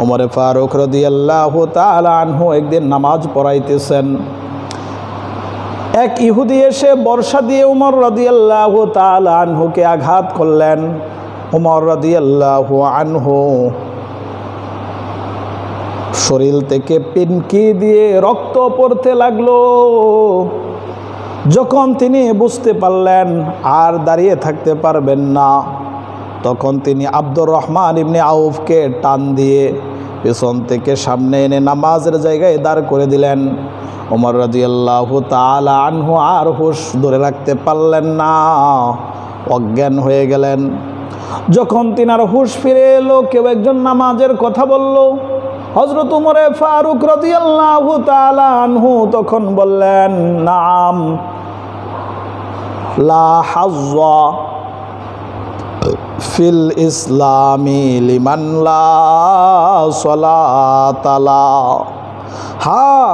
ওমরে ফারুক রাদিয়াল্লাহু তাআলা আনহু একদিন নামাজ পড়াইতেছেন। এক ইহুদি এসে বর্ষা দিয়ে ওমর রাদিয়াল্লাহু তাআলা আনহুকে আঘাত করলেন। ওমর রাদিয়াল্লাহু আনহু শরীর থেকে পিনকি দিয়ে রক্ত পড়তে লাগলো। যখন তিনি বুঝতে পারলেন আর দাঁড়িয়ে থাকতে পারবেন না, তখন তিনি আব্দুর রহমান ইবনে আউফকে টান দিয়ে পেছন থেকে সামনে এনে নামাজের জায়গায় দাঁড় করে দিলেন। ওমর রাদিয়াল্লাহু তাআলা আনহু আর হুঁশ ধরে রাখতে পারলেন না, অজ্ঞান হয়ে গেলেন। যখন তিনার হুঁশ ফিরে এলো, কেউ একজন নামাজের কথা বলল। হযরত ওমর ফারুক রাদিয়াল্লাহু তাআলা আনহু তখন বললেন, নাম লা হাজ্জা ফিল ইসলামি লিমান লা সালাতা লা। হ্যাঁ,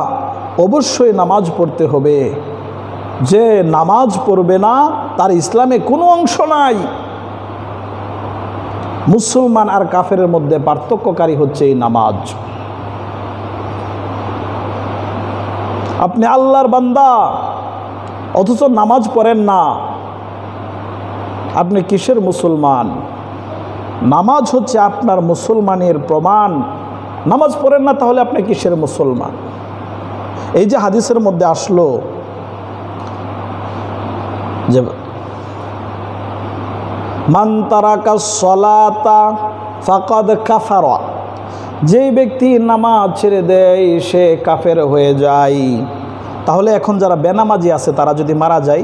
অবশ্যই নামাজ পড়তে হবে। যে নামাজ পড়বে না তার ইসলামে কোনো অংশ নাই। মুসলমান আর কাফেরের মধ্যে পার্থক্যকারী হচ্ছে এই নামাজ। আপনি আল্লাহর বান্দা অথচ নামাজ পড়েন না, আপনি কিসের মুসলমান? নামাজ হচ্ছে আপনার মুসলমানের প্রমাণ। নামাজ পড়েন না তাহলে আপনি কিসের মুসলমান? এই যে হাদিসের মধ্যে আসলো যে মান তারাকা সলাতা ফাকাদ কাফারা, যেই ব্যক্তি নামাজ ছেড়ে দেয় সে কাফের হয়ে যায়। তাহলে এখন যারা বেনামাজি আছে তারা যদি মারা যায়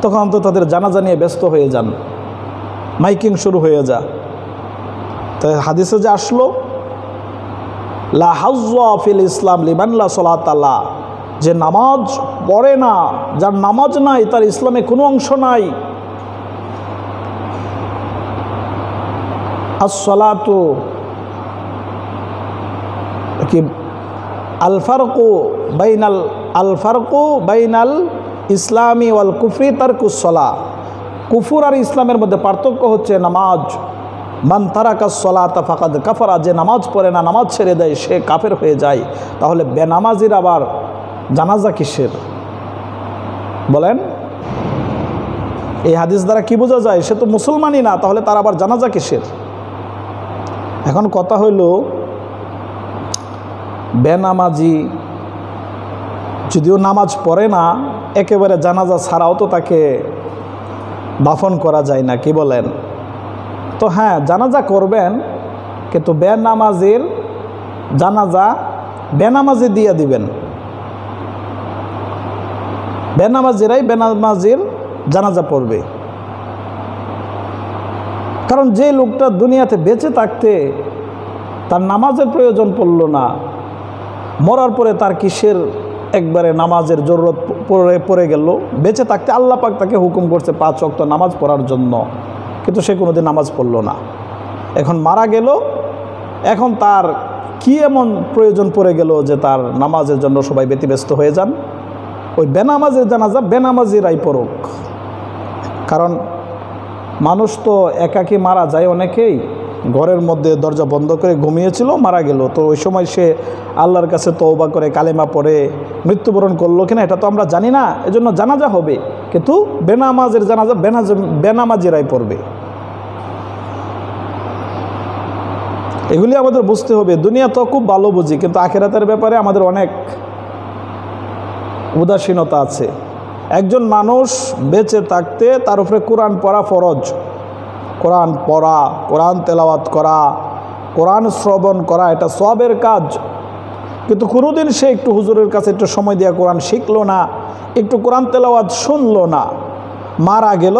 তখন তো তাদের জানাজা নিয়ে ব্যস্ত হয়ে যান, মাইকিং শুরু হয়ে যা। তাই হাদিসে যে আসলো লা হাজ্জা ফিল ইসলাম লিমান লা সালাতা লা, যে নামাজ পড়ে না, যার নামাজ নাই তার ইসলামে কোনো অংশ নাই। as-salatu কি আল ফারকু বাইনাল ইসলামি ওয়াল কুফরি তারকুস সালাহ। কুফর আর ইসলামের মধ্যে পার্থক্য হচ্ছে নামাজ। মান তারাকাস সালাতা ফাকাদ কাফারা, যে নামাজ পড়ে না, নামাজ ছেড়ে দেয় সে কাফের হয়ে যায়। তাহলে বেনামাজির আবার জানাজা কিসের বলেন? এই হাদিস দ্বারা কি বোঝা যায়? সে তো মুসলমানই না, তাহলে তার আবার জানাজা কিসের? এখন কথা হইল, বেনামাজি যদিও নামাজ পড়ে না, একেবারে জানাজা ছাড়াও তো তাকে দাফন করা যায় না, কি বলেন? তো হ্যাঁ, জানাজা করবেন, কিন্তু বেনামাজির জানাজা বেনামাজি দিয়ে দিবেন। বেনামাজিরাই বেনামাজির জানাজা পড়বে। কারণ যে লোকটা দুনিয়াতে বেঁচে থাকতে তার নামাজের প্রয়োজন পড়ল না, মরার পরে তার কিসের একবারে নামাজের জরুরত পড়ে গেল? বেঁচে থাকতে আল্লাহ পাক তাকে হুকুম করছে 5 ওয়াক্ত নামাজ পড়ার জন্য, কিন্তু সে কোনোদিন নামাজ পড়ল না। এখন মারা গেল, এখন তার কি এমন প্রয়োজন পড়ে গেল যে তার নামাজের জন্য সবাই ব্যতিব্যস্ত হয়ে যান? ওই বেনামাজের জানাজা বেনামাজিরাই পড়ুক। কারণ মানুষ তো একাকী মারা যায়, অনেকেই ঘরের মধ্যে দরজা বন্ধ করে ঘুমিয়েছিল, মারা গেল। তো ওই সময় সে আল্লাহর কাছে তওবা করে কালেমা পড়ে মৃত্যুবরণ করলো কিনা এটা তো আমরা জানি না, এজন্য জানাজা হবে, কিন্তু বেনামাজের জানাজা বেনামাজিরাই পড়বে। এগুলি আমাদের বুঝতে হবে। দুনিয়া তো খুব ভালো বুঝি, কিন্তু আখিরাতের ব্যাপারে আমাদের অনেক উদাসীনতা আছে। একজন মানুষ বেঁচে থাকতে তার উপরে কোরআন পড়া ফরজ। কোরআন পড়া, কোরআন তেলাওয়াত করা, কোরআন শ্রবণ করা, এটা সবের কাজ। কিন্তু কোনোদিন সে একটু হুজুরের কাছে একটু সময় দিয়ে কোরআন শিখলো না, একটু কোরআন তেলাওয়াত শুনলো না, মারা গেল।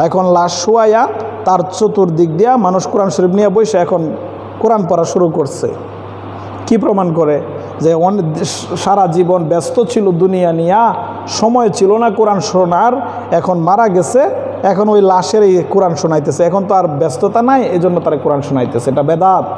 এখন লাশ শোয়াইয়া তার চতুর্দিক দিয়া মানুষ কোরআন শরীফ নিয়ে বসে এখন কোরআন পড়া শুরু করছে। কি প্রমাণ করে? যে সারা জীবন ব্যস্ত ছিল দুনিয়া নিয়া, সময় ছিল না কোরআন শোনার, এখন মারা গেছে, এখন ওই লাশের এই কোরআন শোনাইতেছে। এখন তো আর ব্যস্ততা নাই, এই জন্য তারা কোরআন শোনাইতেছে। এটা বেদাত।